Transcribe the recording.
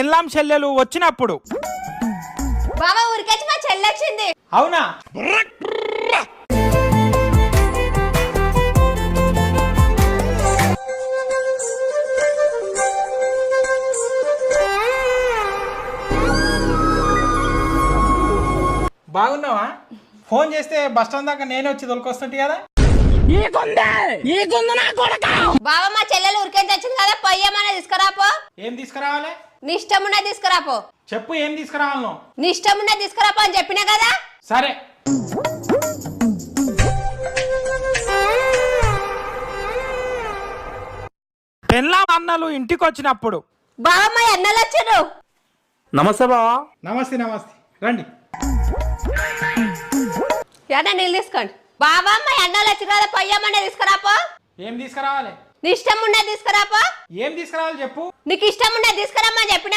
పెళ్ళాం చెల్లెలు వచ్చినప్పుడు. బాబా ఊరికొచ్చి మా చెల్లి వచ్చింది. అవునా? బాగున్నావా? ఫోన్ చేస్తే బస్ స్టాండ్ దాకా నేను వచ్చి తొలకొస్తుంటే కదా. బాబా మా చెల్లెలు ఊరికొచ్చి వచ్చింది కదా, పొయ్యమన్నా తీసుకురాపో. ఏం తీసుకురావాలి? నీ ఇష్టం ఉన్నది తీసుకురాపో. చెప్పు, ఏం తీసుకురావాలను? నీ ఇష్టం ఉన్నది తీసుకురాపో అని చెప్పినా కదా. సరే. పెళ్ళాం అన్నలు ఇంటికి వచ్చినప్పుడు. బాబా మా అన్నలు వచ్చారు. నమస్తే బావా. నమస్తే నమస్తే, రండి. ఏడా నీళ్ళు తీసుకోండి. బాబా మా అన్నలు వచ్చి కదా, పొయ్యమన్నా తీసుకురాపో. ఏం తీసుకురావాలి? నీ ఇష్టం ఉన్నది తీసుకురాపో. ఏం తీసుకురావాలి చెప్పు. నీకు ఇష్టం ఉన్నది తీసుకురామని చెప్పిన